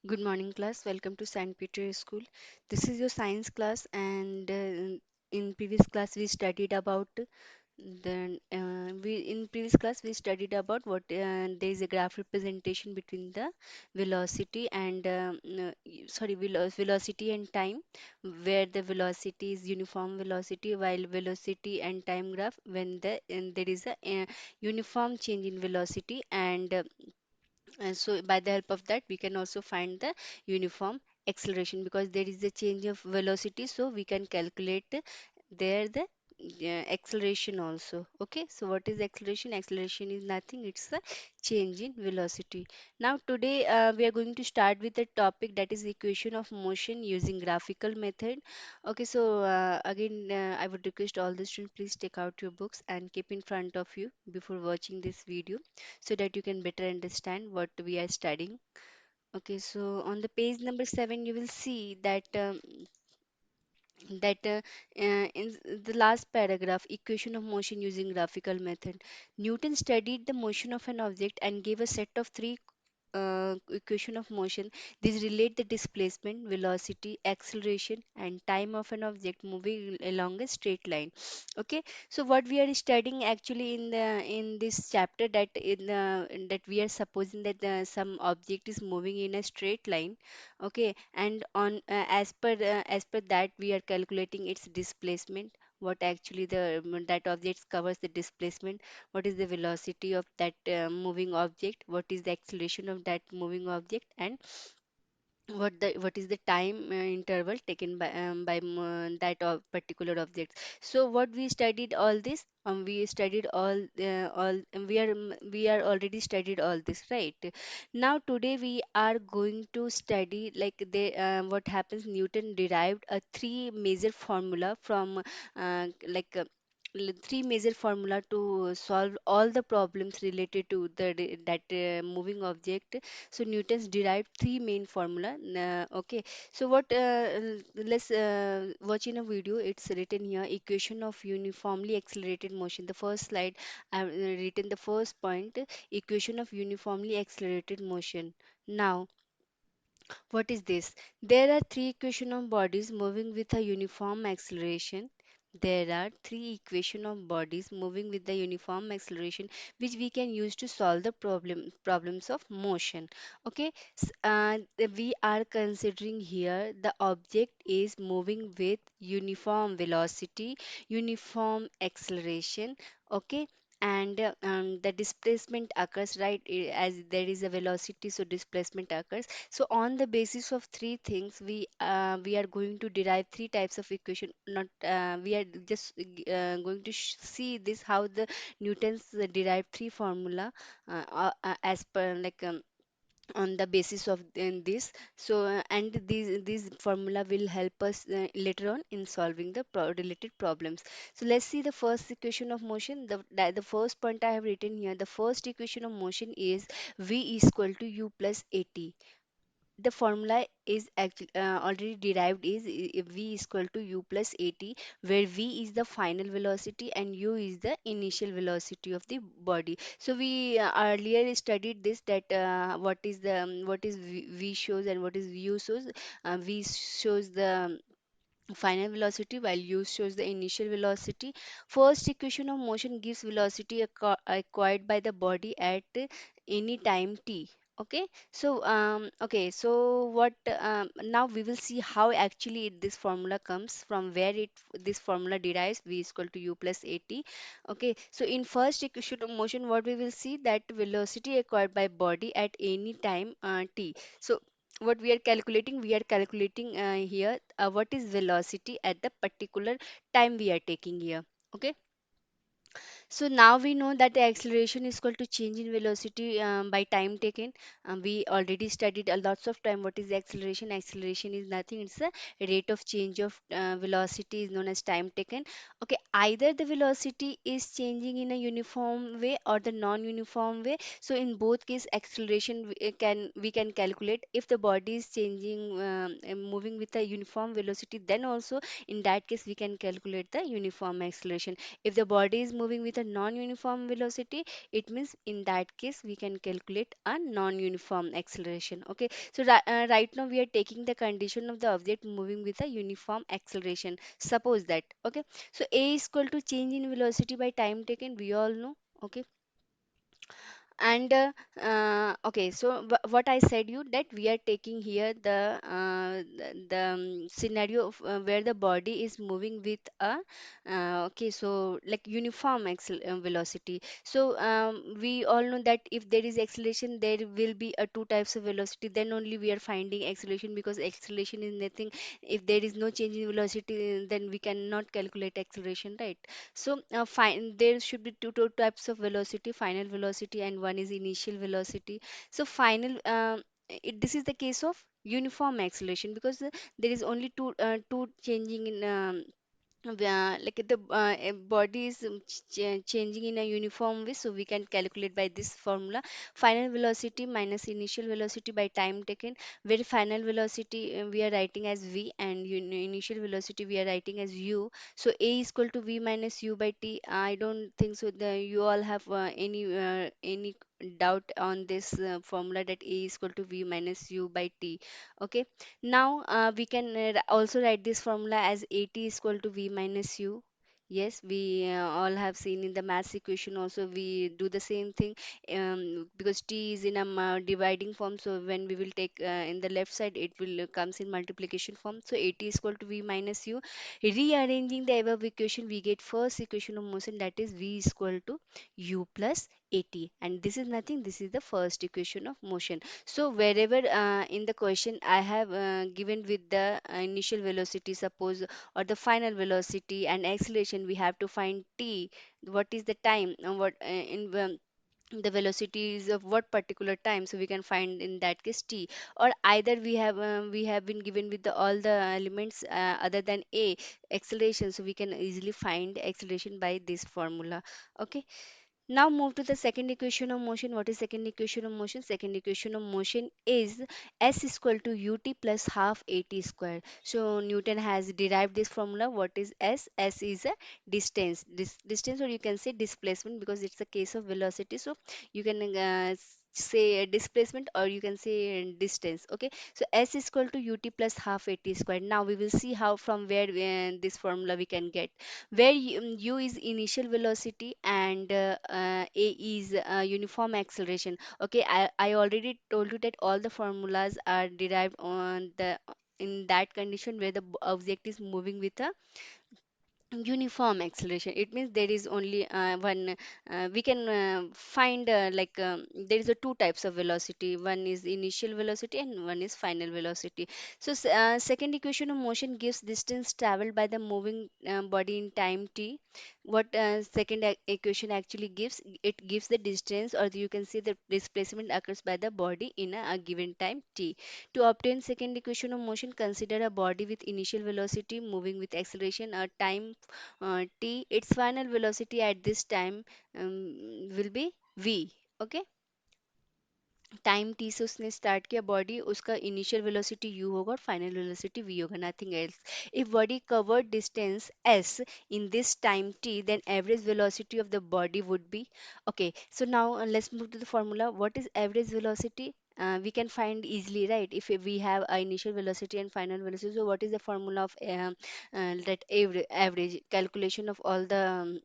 Good morning, class. Welcome to St. Peter School. This is your science class, and in previous class we studied about we studied about what there is a graph representation between the velocity and velocity and time, where the velocity is uniform velocity, while velocity and time graph when there is a uniform change in velocity and so by the help of that we can also find the uniform acceleration because there is a change of velocity, so we can calculate there the acceleration also. Okay, so what is acceleration? Acceleration is nothing, it's a change in velocity. Now today we are going to start with a topic that is equation of motion using graphical method. Okay, so again I would request all the students, please take out your books and keep in front of you before watching this video so that you can better understand what we are studying. Okay, so on the page number 7, you will see that in the last paragraph, equation of motion using graphical method. Newton studied the motion of an object and gave a set of three equation of motion. These relate the displacement, velocity, acceleration, and time of an object moving along a straight line. Okay, so what we are studying actually in this chapter that we are supposing that some object is moving in a straight line. Okay, and on as per that we are calculating its displacement. What actually that object covers the displacement, what is the velocity of that moving object, what is the acceleration of that moving object, and what is the time interval taken by that particular object. So what we studied all this, we studied all we are already studied all this, right? Now today we are going to study like what happens. Newton derived a three major formula from like three major formula to solve all the problems related to that moving object. So Newton's derived three main formula. Okay, so what let's watch in a video. It's written here, equation of uniformly accelerated motion. The first slide I've written the first point, equation of uniformly accelerated motion. Now what is this? There are three equation of bodies moving with a uniform acceleration. There are three equation of bodies moving with the uniform acceleration which we can use to solve the problems of motion. Okay, we are considering here the object is moving with uniform velocity, uniform acceleration. Okay, and the displacement occurs, right? As there is a velocity, so displacement occurs. So on the basis of three things, we are going to derive three types of equation. Not we are just going to see this how the Newton's derived three formula as per on the basis of this. So and these formula will help us later on in solving the related problems. So let's see the first equation of motion. The first point I have written here, the first equation of motion is v is equal to u plus at. The formula is actually already derived is v is equal to u plus at, where v is the final velocity and u is the initial velocity of the body. So we earlier studied this that what is v shows and what is u shows. V shows the final velocity while u shows the initial velocity. First equation of motion gives velocity acquired by the body at any time t. Okay, so what now we will see how actually this formula comes from, where it this formula derives v is equal to u plus at. Okay, so in first equation of motion what we will see that velocity acquired by body at any time t. So what we are calculating here what is velocity at the particular time we are taking here. Okay, so now we know that the acceleration is equal to change in velocity by time taken. We already studied a lots of time what is acceleration. Acceleration is nothing, it's the rate of change of velocity is known as time taken. Okay, either the velocity is changing in a uniform way or the non-uniform way. So in both case acceleration we can calculate. If the body is changing and moving with a uniform velocity, then also in that case we can calculate the uniform acceleration. If the body is moving with with a non-uniform velocity, it means in that case we can calculate a non-uniform acceleration. Okay, so right now we are taking the condition of the object moving with a uniform acceleration. Suppose that, okay, so a is equal to change in velocity by time taken, we all know. Okay, and okay, so what I said you that we are taking here the scenario of, where the body is moving with a okay, so like uniform velocity. So we all know that if there is acceleration, there will be a two types of velocity. Then only we are finding acceleration, because acceleration is nothing. If there is no change in velocity, then we cannot calculate acceleration, right? So, there should be two types of velocity, final velocity and one is initial velocity. So, this is the case of uniform acceleration, because there is only two changing in like the body is changing in a uniform way, so we can calculate by this formula: final velocity minus initial velocity by time taken, where final velocity we are writing as v and initial velocity we are writing as u. So a is equal to v minus u by t. I don't think so you all have any doubt on this formula, that a is equal to v minus u by t. Okay, now we can also write this formula as AT is equal to V minus U. Yes, we all have seen in the maths equation also we do the same thing, because t is in a dividing form. So when we will take in the left side, it will comes in multiplication form. So AT is equal to V minus U. Rearranging the above equation, we get first equation of motion, that is V is equal to U plus AT, and this is nothing. This is the first equation of motion. So wherever in the question I have given with the initial velocity, suppose, or the final velocity and acceleration, we have to find t. What is the time? What in the velocity is of what particular time? So we can find in that case t. Or either we have been given with all the elements other than a, acceleration. So we can easily find acceleration by this formula. Okay, now move to the second equation of motion. What is second equation of motion? Second equation of motion is S is equal to ut plus half at square. So Newton has derived this formula. What is S? S is a distance. Distance, or you can say displacement, because it's a case of velocity. So you can say displacement, or you can say distance. Okay. So S is equal to ut plus half at square. Now we will see how, from where this formula we can get, where u is initial velocity and a is uniform acceleration. Okay, I already told you that all the formulas are derived on the in that condition where the object is moving with a uniform acceleration. It means there is only one we can find there is a two types of velocity. One is initial velocity and one is final velocity. So second equation of motion gives distance traveled by the moving body in time t. What second equation actually gives, it gives the distance, or you can say the displacement occurs by the body in a given time t. To obtain second equation of motion, consider a body with initial velocity moving with acceleration a time t. Its final velocity at this time will be v. Okay, time t से उसने start किया body, उसका initial velocity u होगा और final velocity v होगा, nothing else. If body covered distance s in this time t, then average velocity of the body would be. Okay, so now let's move to the formula. What is average velocity? We can find easily, right? If we have a initial velocity and final velocity, so what is the formula of that average calculation of all the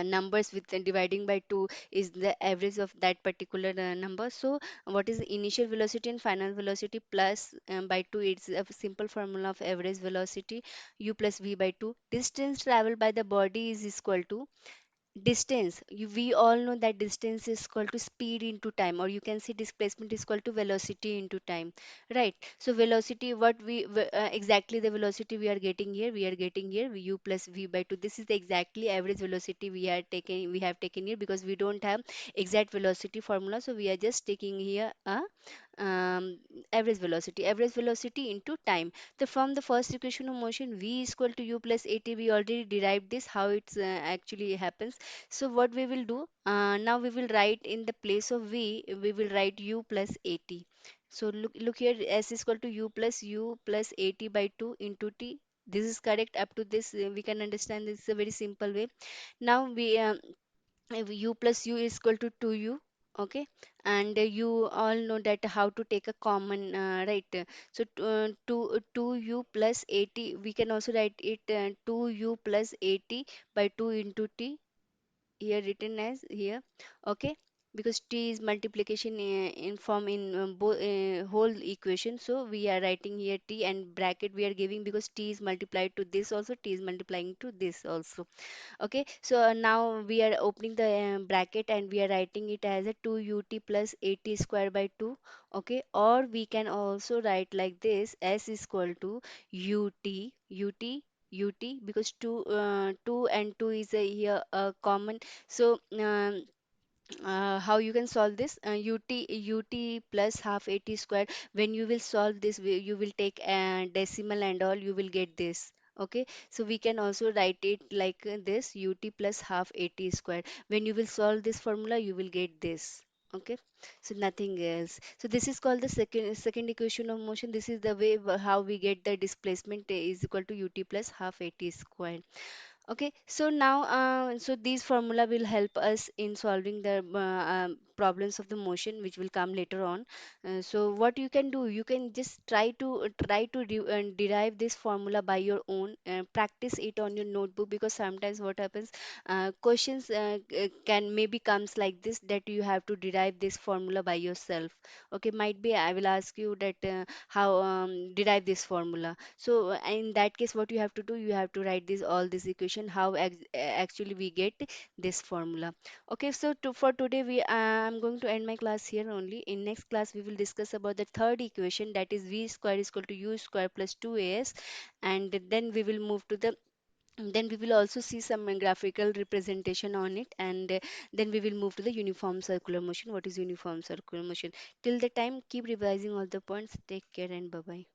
numbers with dividing by 2 is the average of that particular number. So what is the initial velocity and final velocity plus by 2, it's a simple formula of average velocity, u plus v by 2. Distance traveled by the body is equal to distance. We all know that distance is equal to speed into time, or you can say displacement is equal to velocity into time, right? So velocity, what exactly the velocity we are getting here, we are getting here u plus v by 2. This is the exactly average velocity we have taken here, because we don't have exact velocity formula, so we are just taking here a um, average velocity into time. So from the first equation of motion, v is equal to u plus at, we already derived this, how it's actually happens. So what we will do, now we will write in the place of v, we will write u plus at. So look here, s is equal to u plus at by 2 into t. this is correct. Up to this we can understand this is a very simple way. Now we if u plus u is equal to 2u. Okay, and you all know that how to take a common, right? So 2u plus 80, we can also write it 2u plus 80 by 2 into t, here written as here. Okay, because t is multiplication in form in both whole equation, so we are writing here t, and bracket we are giving because t is multiplied to this also, t is multiplying to this also. Okay, so now we are opening the bracket and we are writing it as a 2ut plus 80 square by 2. Okay, or we can also write like this: s is equal to ut because 2 and 2 is a here common. So how you can solve this, ut plus half 80 square, when you will solve this, you will take decimal and all, you will get this. Okay, so we can also write it like this: ut plus half 80 square, when you will solve this formula you will get this. Okay, so nothing else. So this is called the second equation of motion. This is the way how we get the displacement is equal to ut plus half 80 square. Okay, so now, so these formula will help us in solving the problems of the motion, which will come later on. So what you can do, you can just try to derive this formula by your own, practice it on your notebook, because sometimes what happens, questions can maybe comes like this, that you have to derive this formula by yourself. Okay, might be I will ask you that how derive this formula. So in that case, what you have to do, you have to write this all this equation how actually we get this formula. Okay, so for today we I'm going to end my class here only. In next class we will discuss about the third equation, that is v square is equal to u square plus 2as, and then we will move to the, then we will also see some graphical representation on it, and then we will move to the uniform circular motion. What is uniform circular motion? Till the time, keep revising all the points. Take care and bye bye.